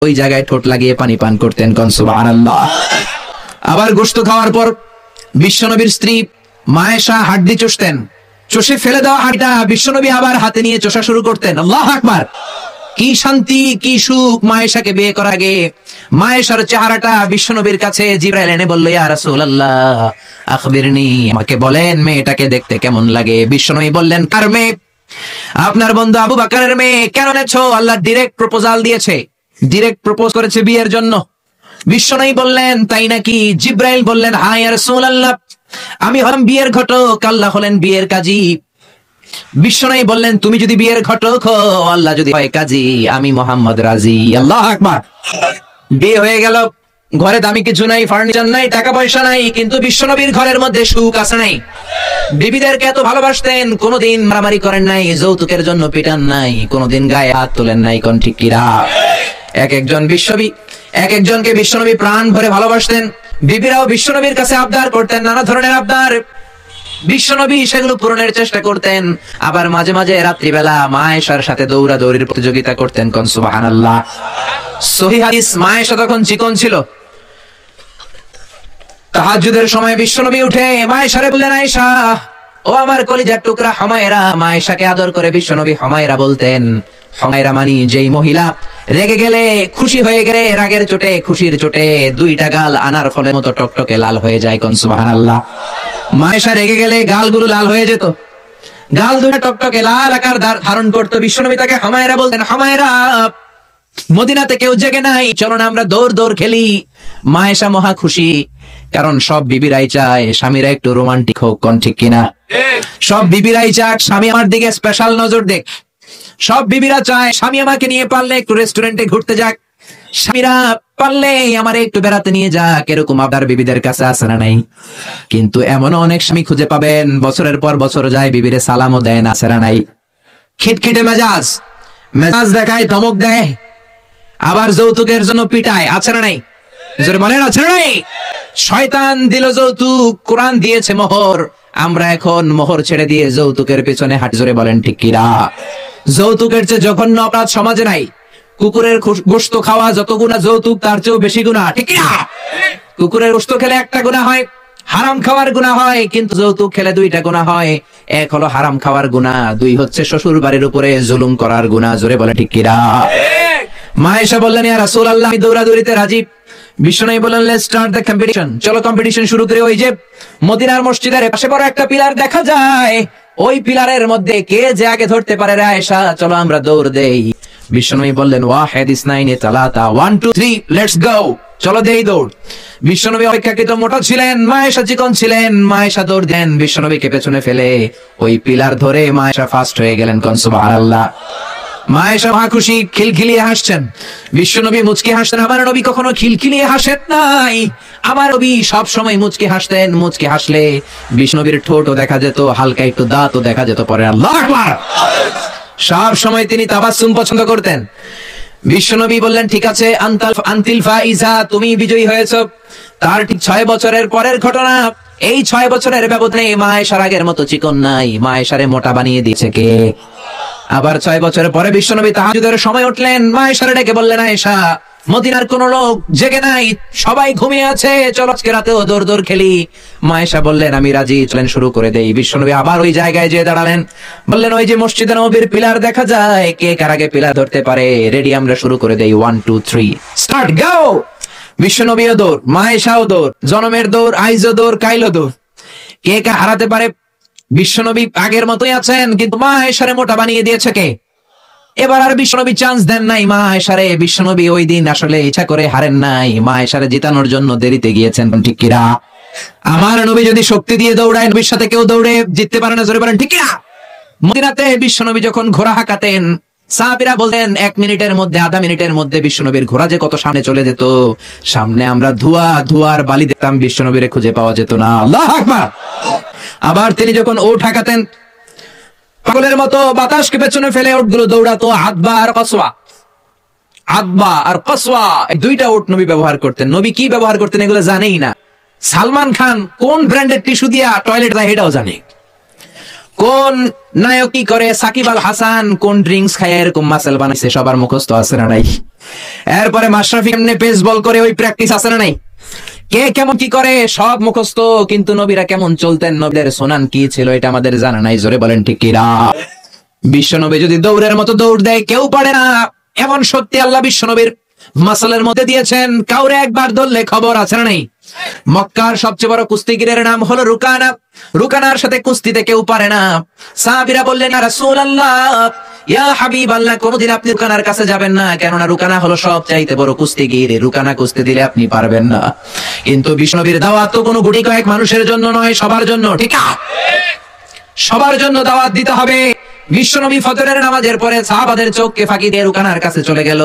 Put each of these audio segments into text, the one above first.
ওই জায়গায় ঠোঁট লাগিয়ে পানি পান করতেন। কোন সুবহানাল্লাহ। আবার গোশত খাওয়ার পর বিশ্বনবীর স্ত্রী মায়েশা হাড্ডি চষতেন, চষে ফেলে দেওয়া হাড্ডিটা বিশ্বনবী আবার হাতে নিয়ে চষা শুরু করতেন। আল্লাহু আকবার। কি শান্তি, কি সুখ। মায়েশাকে বিয়ে করার আগে মায়েশার চেহারাটা বিশ্বনবীর কাছে জিবরাইল এনে বলল, ইয়া রাসূলুল্লাহ আখবিরনি, আমাকে বলেন মেয়েটাকে দেখতে কেমন লাগে। বিশ্বনবী বললেন, কার মেয়ে? আপনার বন্ধু আবু বকরের মেয়ে। কেন এনেছো? আল্লাহ ডাইরেক্ট প্রপোজাল দিয়েছে, ডাইরেক্ট প্রপোজ করেছে বিয়ের জন্য। বিশ্বনবী বললেন, তাই নাকি? জিবরাইল বললেন, হ্যাঁ ইয়া রাসূলুল্লাহ, আমি হলাম বিয়ের ঘটক, আল্লাহ হলেন বিয়ের কাজী। বিশ্বনবী বললেন, তুমি যদি বিয়ের ঘটক হও, আল্লাহ যদি হয় কাজী, আমি মুহাম্মদ রাজি। আল্লাহু আকবার। বিয়ে হয়ে গেল, ঘরে দামি কিছু নাই, ফার্নিচার নাই, টাকা পয়সা নাই, কিন্তু বিশ্বনবীর ঘরের মধ্যে সুখ আছে নাই? বিবিদেরকে এত ভালোবাসতেন, কোনোদিন মারামারি করেন নাই, যৌতুকের জন্য পিটান নাই, কোনোদিন গায়ে হাত তোলেন নাই। কোন ঠিক কিরা? এক একজনকে বিশ্বনবী প্রাণ ভরে ভালোবাসতেন। বিবিরাও বিশ্বনবীর কাছে আবদার করতেন, নানা ধরনের আবদার। বিশ্বনবী সেগুলো পূরণের চেষ্টা করতেন। আবার মাঝে মাঝে রাত্রিবেলা মায়েশার সাথে দৌড়াদৌড়ির প্রতিযোগিতা করতেন। কোন সুবহানাল্লাহ। সহিহ হাদিস, মায়েশা তখন চিকন ছিল। তাহাজ্জুদের সময় বিশ্বনবী উঠে মায়েশারে বললেন, আয়েশা, ও আমার কলিজার টুকরা হুমায়রা। মায়েশাকে আদর করে বিশ্বনবী হুমায়রা বলতেন। হুমায়রা মানি যেই মহিলা রেগে গেলে, খুশি হয়ে গেলে, রাগের চোটে, খুশির চোটে দুইটা গাল আনার ফলের মতো টকটকে লাল হয়ে যায়। কোন সুবহানাল্লাহ। মায়েশা রেগে গেলে গালগুলো লাল হয়ে যেত, গাল দুটো টকটকে লাল আকার ধারণ করতো। বিশ্বনবী তাকে হুমায়রা বলতেন, হুমায়রা, মদিনাতে কেউ জেগে নাই, চলো না আমরা দৌড় দৌড় খেলি। মায়েশা মহা খুশি, কারণ সব বিবিরাই চায় স্বামীরা একটু রোমান্টিক হোক। কোন ঠিক কিনা? সব বিবিরাই চায় স্বামী আমার দিকে স্পেশাল নজর দেখ। সব বিবিরা চায় স্বামী আমাকে নিয়ে পারলে একটু রেস্টুরেন্টে ঘুরতে যাক, স্বামীরা পারলে আমার একটু বেড়াতে নিয়ে যাক। এরকম আবদার বিবিদের কাছে আছে না নাই? কিন্তু এমন অনেক স্বামী খুঁজে পাবেন, বছরের পর বছর যায়, বিবিরে সালামও দেয় না, আছে না নাই? খিটখিটে মেজাজ দেখায়, ধমক দেয়, আবার যৌতুকের জন্য পিটায়, আছে না নাই? জোরে বলেন, আছে না নাই? শয়তান দিল যৌতুক, কোরআন দিয়েছে মোহর। আমরা এখন মোহর ছেড়ে দিয়ে যৌতুকের পেছনে হাঁটি। জোরে বলেন ঠিক কিনা? যৌতুকের চেয়ে জঘন্য অপরাধ সমাজে নাই। কুকুরের গোশত খাওয়া যত গুনাহ, যৌতুক তার চেয়েও বেশি গুনাহ। ঠিক কিনা? কুকুরের গোশত খেলে একটা গুনাহ হয়, হারাম খাওয়ার গুনাহ হয়, কিন্তু যৌতুক খেলে দুইটা গুনাহ হয়। এক হলো হারাম খাওয়ার গুনাহ, দুই হচ্ছে শ্বশুর বাড়ির উপরে জুলুম করার গুনাহ। জোরে বলে ঠিক কিনা? মায়েশা বললেন, ইয়া রাসূলুল্লাহ, আমি দৌড়াদৌড়িতে রাজি। বিশ্বনবী বললেন, লেটস স্টার্ট দ্য কম্পিটিশন, চলো কম্পিটিশন শুরু করি। ওই যে মদিনার মসজিদের পাশে বড় একটা পিলার দেখা যায়, ওই পিলারের মধ্যে কে যে আগে ধরতে পারে রে আয়েশা, চলো আমরা দৌড় দেই। বিশ্বনবী বললেন, ওয়াহিদ ইসনাইনি তালাতা, 1 2 3 লেটস গো, চলো দেই দৌড়। বিশ্বনবী অপেক্ষাকৃত মোটা ছিলেন, মায়েশা চিকন ছিলেন। মায়েশা দৌড় দেন, বিশ্বনবীকে পেছনে ফেলে ওই পিলার ধরে মায়েশা ফার্স্ট হয়ে গেলেন। কোন সুবহানাল্লাহ। মায়েশা মহা খুশি, খিলখিলিয়ে হাসছেন। বিশ্বনবী মুচকি হাসতেন। আমার নবী কখনো খিলখিলিয়ে হাসেন নাই, আমার নবী সব সময় মুচকি হাসতেন। মুচকি হাসলে বিশ্বনবীর ঠোঁটও দেখা যেত, হালকা একটু দাঁতও দেখা যেত। পরে আল্লাহু আকবার। সব সময় তিনি তাবাসসুম পছন্দ করতেন। বিশ্বনবী বললেন, ঠিক আছে, আনতিল ফাইজা, তুমি বিজয়ী হয়েছো। তার ঠিক 6 বছরের পরের ঘটনা। এই 6 বছরের ব্যবধানে মায়েশার আগের মতো চিকন নাই, মায়েশারে মোটা বানিয়ে দিয়েছে কে? আবার 6 বছরের পরে বিশ্বনবী তাহাজ্জুদের সময় উঠলেন, মায়েশারে ডেকে বললেন, আয়েশা, মদিনার কোন লোক জেগে নাই, সবাই ঘুমিয়ে আছে, চলো আজকে রাতেও দৌড় দৌড় খেলি। মায়েশা বললেন, আমি রাজি, চলেন শুরু করে দেই। বিশ্বনবী আবার ওই জায়গায় যেয়ে দাঁড়ালেন, বললেন, ওই যে মসজিদে নববীর পিলার দেখা যায়, কে কার আগে পিলার ধরতে পারে? রেডি, আমরা শুরু করে দেই। 1 2 3 স্টার্ট, গো। বিশ্বনবীও দৌড়, মায়েশাও দৌড়, জনমের দৌড়, আইজও দৌড়, কাইলও দৌড়। কে কে হারাতে পারে? বিশ্বনবী আগের মতোই আছেন, কিন্তু মায়েশারে মোটা বানিয়ে দিয়েছে কে? এবার আর বিশ্বনবী চান্স দেন নাই মায়েশারে। বিশ্বনবী ওই দিন আসলে ইচ্ছা করে হারেন নাই, মায়েশারে জিতানোর জন্য দেরিতে গিয়েছেন। ঠিক কিনা? আমার নবী যদি শক্তি দিয়ে দৌড়ায়, নবীর সাথে কেউ দৌড়ে জিততে পারে না। জোরে বলেন ঠিক কিনা? মদিনাতে বিশ্বনবী যখন ঘোড়া হাঁকাতেন, সাহাবীরা বলতেন 1 মিনিটের মধ্যে, আধা মিনিটের মধ্যে বিশ্বনবীর ঘোড়া যে কত সামনে চলে যেত। সামনে আমরা ধোঁয়ার বালি দেখতাম, বিশ্বনবীরে খুঁজে পাওয়া যেত না। আল্লাহু আকবার। আবার তিনি যখন ওট হাঁকাতেন, পাগলের মতো বাতাসকে পেছনে ফেলে ওটগুলো দৌড়াতো। আদবা আর কসওয়া, দুইটা ওট নবী ব্যবহার করতেন। নবী কি ব্যবহার করতেন এগুলো জানেই না। সালমান খান কোন ব্র্যান্ডের টিস্যু দিয়া টয়লেট যায় এটাও জানে। কোন নায়ক কি করে, সাকিব আল হাসান কোন ড্রিঙ্কস খায়, এরকম মাসেল বানাইছে, সবার মুখস্থ আছে না নাই? এরপরে মাশরাফি এমনি পেস বল করে ওই প্র্যাকটিস আছে না নাই, কে কেমন কি করে সব মুখস্থ, কিন্তু নবীরা কেমন চলতেন, নবীদের সুনান কি ছিল এটা আমাদের জানা নাই। জোরে বলেন ঠিক কিনা? বিশ্বনবী যদি দৌড়ের মতো দৌড় দেয় কেউ পারে না, এমন সত্যি আল্লাহ বিশ্বনবীর মাসালের মধ্যে দিয়েছেন। কাউরে একবার ধরলে খবর আছে না নাই? মক্কার সবচেয়ে বড় কুস্তিগিরের নাম হলো রুকানা। রুকানার সাথে কুস্তিতে কেউ পারে না। সাহাবীরা বললেন, ইয়া রাসূলুল্লাহ, ইয়া হাবিবাল্লাহ, কোনদিন আপনি রুকানার কাছে যাবেন না, কেননা রুকানা হলো সবচাইতে বড় কুস্তিগির, রুকানা কুস্তি দিলে আপনি পারবেন না। কিন্তু বিশ্বনবীর দাওয়াত তো কোনো গুটি কয়েক মানুষের জন্য নয়, সবার জন্য, ঠিক না? সবার জন্য দাওয়াত দিতে হবে। বিশ্বনবী ফজরের নামাজের পরে সাহাবাদের চোখকে ফাঁকি দিয়ে রুকানার কাছে চলে গেল।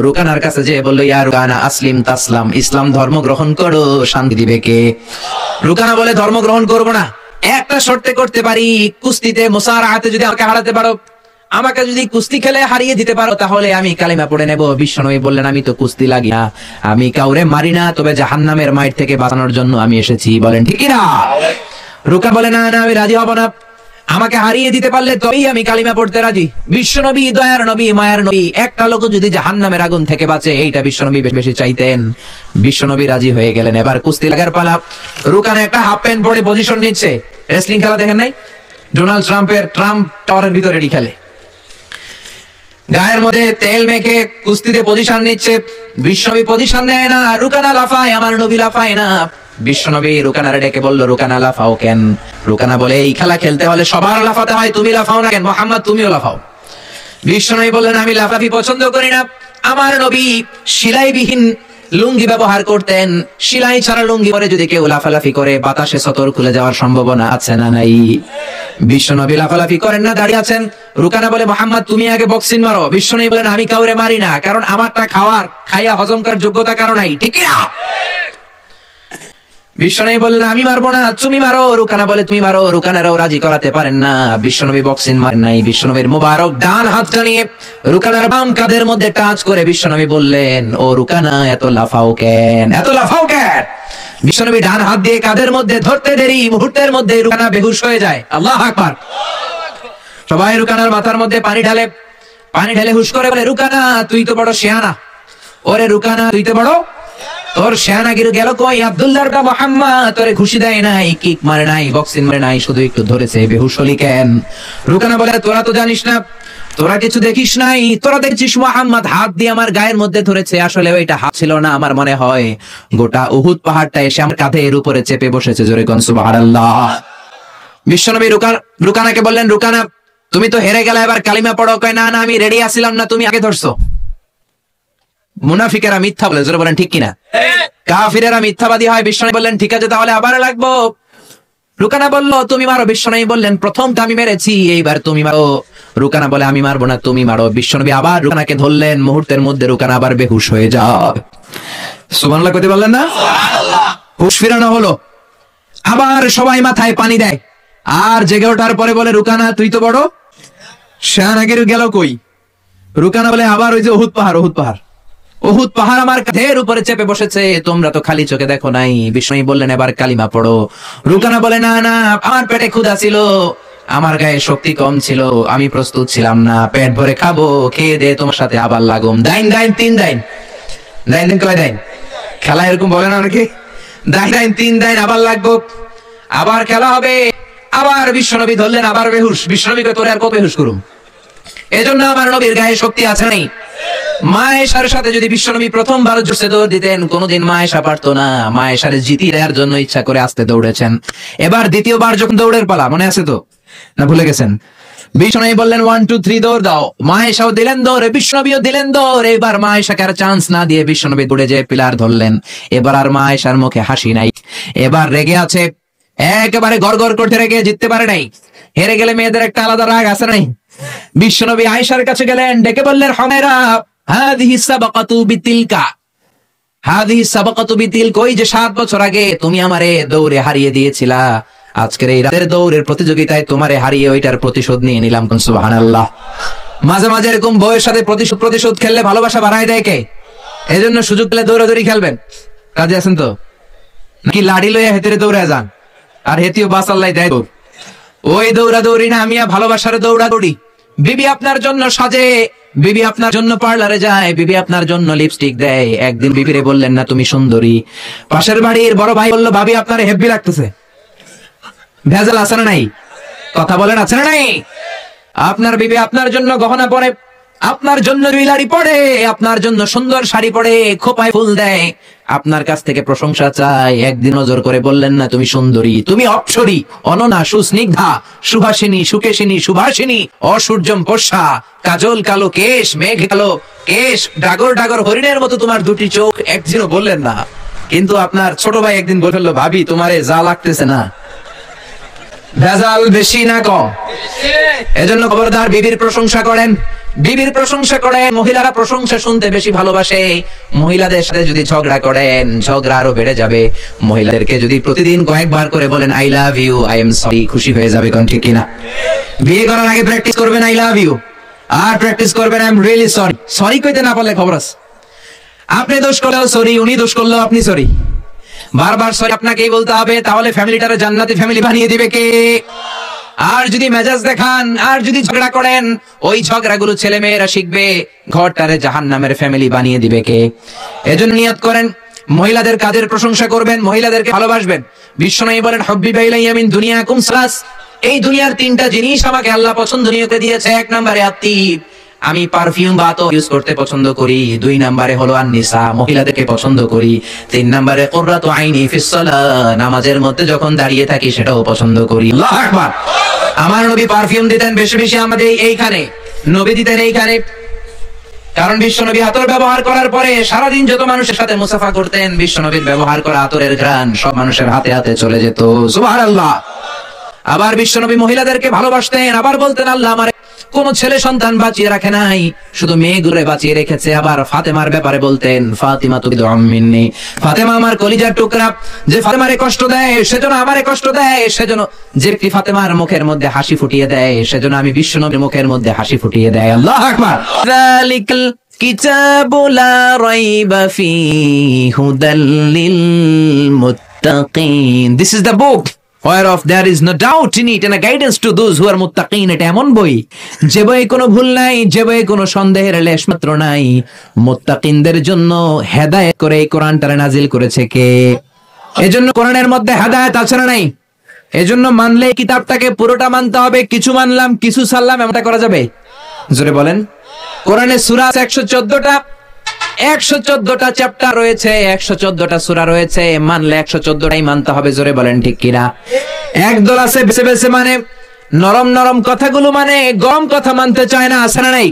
রুকানার কাছে যে বলল, ইয়া রুকানা আসলিম তাসলাম, ইসলাম ধর্ম গ্রহণ করো, শান্তি দিবে কে? রুকানা বলে, ধর্ম গ্রহণ করব না, একটা শর্তে করতে পারি, কুস্তিতে মুসারাআতে যদি আমাকে হারাতে পারো, আমাকে যদি কুস্তি খেলে হারিয়ে দিতে পারো, তাহলে আমি কালিমা পড়ে নেব। বিশ্বনবী বললেন, আমি তো কুস্তি লাগি না, আমি কাউরে মারি না, তবে জাহান্নামের মাইর থেকে বাঁচানোর জন্য আমি এসেছি। বলেন ঠিক কি না? রুকা বলে, না না, আমি রাজি হব না, আমাকে হারিয়ে দিতে পারলে তবেই আমি কালিমা পড়তে রাজি। বিশ্বনবী দয়ার নবী, মায়ার নবী, একটা লোক যদি জাহান্নামের আগুন থেকে বাঁচে, এইটা বিশ্বনবী বেশি বেশি চাইতেন। বিশ্বনবী রাজি হয়ে গেলেন। এবার কুস্তি লাগার পালা। রুকানা একটা হাফ প্যান্ট পরে পজিশন নিচ্ছে। রেসলিং খেলা দেখেন নাই? ডোনাল্ড ট্রাম্পের ট্রাম্প টাওয়ারের ভিতরে খেলে, গায়ের মধ্যে তেল মেখে কুস্তিতে পজিশন নিচ্ছে। বিশ্বনবী পজিশন নেয় না, রুকানা লাফায়, আমার নবী লাফায় না। বিশ্বনবী রুকানারে ডেকে বলল, রুকানা লাফাও কেন? রুকানা বলে, এই খেলা খেলতে হলে সবার লাফাতে হয়, তুমি লাফাও না কেন? মুহাম্মদ তুমিও লাফাও। বিশ্বনবী বললেন, আমি লাফাফি পছন্দ করি না, আমার নবী সেলাইবিহীন লুঙ্গি ব্যবহার করতেন, সেলাই ছাড়া লুঙ্গি পরে যদি কেউ লাফালাফি করে বাতাসে সতর খুলে যাওয়ার সম্ভাবনা আছে না নাই? বিশ্বনবী লাফালাফি করেন না, দাঁড়িয়ে আছেন। রুকানা বলে, মুহাম্মদ তুমি আগে বক্সিং মারো। বিশ্বনবী বলেন, আমি কাউরে মারি না, কারণ আমারটা খাইয়া হজম করার যোগ্যতা কারো নাই, ঠিক না? বিশ্বনবী বললেন, আমি মারবো না, তুমি মারো। রুকানা বলে, তুমি মারো। রুকানারাও রাজি করাতে পারেন না। বিশ্বনবী বক্সিং মারেন নাই। বিশ্বনবীর মুবারক ডান হাতটা নিয়ে রুকানার বাম কাঁধের মধ্যে টাচ করে বিশ্বনবী বললেন, ও রুকানা, এত লাফাও কেন, এত লাফাও কেন? বিশ্বনবী ডান হাত দিয়ে কাঁধের মধ্যে ধরতে দেরি, মুহূর্তের মধ্যে রুকানা বেহুশ হয়ে যায়। আল্লাহু আকবার। সবাই রুকানার মাথার মধ্যে পানি ঢালে, পানি ঢেলে হুশ করে বলে, রুকানা তুই তো বড় শিয়ানা। ওরে রুকানা, তুই তো বড়, তোর শেয়ানাগিরি গেল কই? আব্দুল্লাহর কা মুহাম্মদ তোরে ঘুষি দেয় নাই, কিক মারে নাই, বক্সিং মারে নাই, শুধু একটু ধরেছে, বেহুশ হলি কেন? রুকানা বলে, তোরা তো জানিস না, তোরা কিছু দেখিস নাই, তোরা দেখছিস মুহাম্মদ হাত দিয়ে আমার গায়ের মধ্যে ধরেছে, আসলে ওইটা হাত ছিল না, আমার মনে হয় গোটা উহুদ পাহাড়টা এসে আমার কাঁধের উপরে চেপে বসেছে। জোরে কোন সুবহানাল্লাহ। বিশ্বনবী রুকানাকে বললেন, রুকানা তুমি তো হেরে গেলে, এবার কালিমা পড়ো। কয়, না না, আমি রেডি আছিলাম না, তুমি আগে ধরছো। মুনাফিকেরা মিথ্যা বলে, জোরে বলেন ঠিক কিনা? কাফিরেরা মিথ্যাবাদী হয়। বিশ্বনবী বললেন, ঠিক আছে, তাহলে আবার লাগবো। রুকানা বলল, তুমি মারো। বিশ্বনবী বললেন, প্রথমটা আমি মেরেছি, এইবার তুমি মারো। রুকানা বলে, আমি মারবো না, তুমি মারো। বিশ্বনবী আবার রুকানাকে ধরলেন, মুহূর্তের মধ্যে রুকানা আবার বেহুশ হয়ে যায়। সুবহানাল্লাহ কইতে বললেন না? হুশ ফিরানো হলো। আবার সবাই মাথায় পানি দেয়, আর জেগে ওঠার পরে বলে, রুকানা তুই তো বড় শেয়ানাগিরি গেল কই? রুকানা বলে, আবার ওই যে উহুদ পাহাড়, উহুদ পাহাড়, উহুদ পাহাড় আমার কাঁধের উপরে চেপে বসেছে, তোমরা তো খালি চোখে দেখো নাই। বিষ্ণু বললেন, এবার কালিমা পড়ো। রুকানা বলে, না না, আমার পেটে ক্ষুধা ছিল, আমার গায়ে শক্তি কম ছিল, আমি প্রস্তুত ছিলাম না, পেট ভরে খাবো, খেয়ে দে তোমার সাথে আবার লাগুম। দাইন দাইন তিন দাইন, দাইন দিন কয় দাইন? খেলা এরকম বলে না নাকি? দাইন দাইন তিন দাইন, আবার লাগবো, আবার খেলা হবে। আবার বিশ্বনবী ধরলেন, আবার বেহুশ। বিশ্বনবীকে তোরে আর কত বেহুশ করুম? এজন্য আমার নবীর গায়ে শক্তি আছে নাই। মায়েশার সাথে যদি বিশ্বনবী প্রথমবার জোরসে দৌড় দিতেন, কোনোদিন মায়েশা পারতো না। মায়েশার জিতি দেওয়ার জন্য ইচ্ছা করে আসতে দৌড়েছেন। এবার দ্বিতীয়বার যখন দৌড়ের পালা, মনে আছে তো না ভুলে গেছেন? বিশ্বনবী বললেন 1 2 3 দৌড় দাও। মায়েশাও দিলেন দৌড়, বিশ্বনবীও দিলেন দৌড়। এবার মায়েশাকে আর চান্স না দিয়ে বিশ্বনবী দৌড়ে যেয়ে পিলার ধরলেন। এবার আর মায়েশার মুখে হাসি নাই, এবার রেগে আছে, একেবারে গড়গড় করতে রেগে, জিততে পারে নাই। হেরে গেলে মেয়েদের একটা আলাদা রাগ আছে নাই? বিশ্বনবী আয়েশার কাছে গেলেন, ডেকে বললেন, হুমায়রা হাদিহি সাবাকাতু বিতিলকা, হাদিহি সাবাকাতু বিতিলকা, ওই যে 7 বছর আগে তুমি আমারে দৌড়ে হারিয়ে দিয়েছিলা, আজকের এই রাতের দৌড়ের প্রতিযোগিতায় তোমারে হারিয়ে ওইটার প্রতিশোধ নিয়ে নিলাম। কোন সুবহানাল্লাহ। মাঝে মাঝে এরকম বউয়ের সাথে প্রতিশোধ খেললে ভালোবাসা বাড়ায় দেয় কে? এজন্য সুযোগ পেলে দৌড়াদৌড়ি খেলবেন। কাজে আছেন তো নাকি? লাড়ি লইয়া হেতেরে দৌড়ে যান, আর হেতিও বাস আল্লাহ দেয় দৌড়। ওই দৌড়াদৌড়ি না, আমি ভালোবাসার দৌড়াদৌড়ি। বিবি আপনার জন্য সাজে, বিবি আপনার জন্য পার্লারে যায়, বিবি আপনার জন্য লিপস্টিক দেয়। একদিন বিবিরে বললেন না তুমি সুন্দরী, পাশের বাড়ির বড় ভাই বলল ভাবি আপনার হেব্বি লাগতেছে। ভেজাল আছে না নাই? কথা বলেন আছে না নাই? আপনার বিবি আপনার জন্য গহনা পরে, আপনার জন্য জুয়েলারি পরে, আপনার জন্য সুন্দর শাড়ি পরে, খোপায় ফুল দেয়, আপনার কাছ থেকে প্রশংসা চায়। একদিন নজর করে বললেন না তুমি সুন্দরী, তুমি অপ্সরী, অননা, সুস্নিগ্ধা, সুহাসিনী, সুকেশিনী, সুভাষিনী, অসূর্যম পোষা, কাজল কালো কেশ, মেঘ কালো কেশ, ডাগর ডাগর হরিণের মতো তোমার দুটি চোখ। একদিনও বললেন না। কিন্তু আপনার ছোট ভাই একদিন বলল ভাবি তোমারে যা লাগতেছে না। ভেজাল বেশি না কম? এজন্য খবরদার বিবির প্রশংসা করেন, বিবির প্রশংসা করেন। মহিলারা প্রশংসা শুনতে বেশি ভালোবাসে। মহিলাদের সাথে যদি ঝগড়া করেন, ঝগড়া আরো বেড়ে যাবে। মহিলাদেরকে যদি প্রতিদিন কয়েকবার করে বলেন I love you, I am sorry, খুশি হয়ে যাবে। কোন ঠিক কিনা? বিয়ে করার আগে প্র্যাকটিস করবেন আই লাভ ইউ, আর প্র্যাকটিস করবেন I am really sorry. Sorry কইতে না পারলে খবর আছে। আপনি দোষ করলেও সরি, উনি দোষ করলেও আপনি সরি। বারবার সরি আপনাকেই বলতে হবে। তাহলে ফ্যামিলিটারে জান্নাতি ফ্যামিলি বানিয়ে দিবে কে? আর যদি মেজাজ দেখান, আর যদি ঝগড়া করেন, ওই ঝগড়াগুলো ছেলে মেয়েরা শিখবে, ঘরটারে জাহান্নামের ফ্যামিলি বানিয়ে দিবে কে? এজন্য নিয়ত করেন মহিলাদের কাজের প্রশংসা করবেন, মহিলাদেরকে ভালোবাসবেন। বিশ্বনবী বলেন হাব্বিবা ইলাইয়া মিন দুনিয়াকুম সালাস, এই দুনিয়ার তিনটা জিনিস আমাকে আল্লাহ পছন্দনীয় করে দিয়েছে। এক নম্বরে আত্তিব, আমি পারফিউম বা আতর ইউজ করতে পছন্দ করি। দুই নম্বরে হলো আন-নিসা, মহিলাদেরকে পছন্দ করি। তিন নম্বরে কুররাতু আইনি ফিস সালাহ, নামাজের মধ্যে যখন দাঁড়িয়ে থাকি সেটাও পছন্দ করি। আল্লাহু আকবার। আমার নবী পারফিউম দিতেন বেশি বেশি আমাদের এইখানে, নবী দিতেন এইখানে। কারণ বিশ্বনবী আতর ব্যবহার করার পরে সারাদিন যত মানুষের সাথে মুসাফা করতেন, বিশ্বনবীর ব্যবহার করা আতরের ঘ্রাণ সব মানুষের হাতে হাতে চলে যেত। সুবহানাল্লাহ। আবার বিশ্বনবী মহিলাদেরকে ভালোবাসতেন। আবার বলতেন আল্লাহ আমার কোন ছেলে সন্তান বাঁচিয়ে রাখে নাই, শুধু মেয়েগুলো বাঁচিয়ে রেখেছে। আবার ফাতেমার ব্যাপারে বলতেন ফাতিমা তুবিদু মিন্নি, ফাতেমা আমার কলিজার টুকরা, যে ফাতেমারে কষ্ট দেয় সেজন্য আমারে কষ্ট দেয়, সেজন্য যে ব্যক্তি ফাতেমার মুখের মধ্যে হাসি ফুটিয়ে দেয় সেজন্য আমি বিশ্বনবীর মুখের মধ্যে হাসি ফুটিয়ে দেয়। আল্লাহু আকবার। যালিকাল কিতাবু লা রাইবা ফীহি হুদাল লিল মুত্তাকিন, this is the book whereof there is no doubt in it and a guidance to those who are muttaqin। এটা এমন বই যে বইয়ে কোনো ভুল নাই, যে বইয়ে কোনো সন্দেহের লেশ মাত্র নাই। মুত্তাকিনদের জন্য হেদায়েত করে এই কোরআনটারে নাজিল করেছে কে? এজন্য কোরআনের মধ্যে হেদায়েত আছে না নাই? এজন্য মানলে এই কিতাবটাকে পুরোটা মানতে হবে। কিছু মানলাম কিছু ছাড়লাম এমনটা করা যাবে? জোরে বলেন। কোরআনের সূরা 114টা, 114টা চ্যাপ্টার রয়েছে, 114টা সূরা রয়েছে। মানলে 114টাই মানতে হবে। জোরে বলেন ঠিক কিনা? একদল আছে বেছে বেছে মানে, নরম নরম কথাগুলো মানে, গরম কথা মানতে চায় না। আছে না নাই?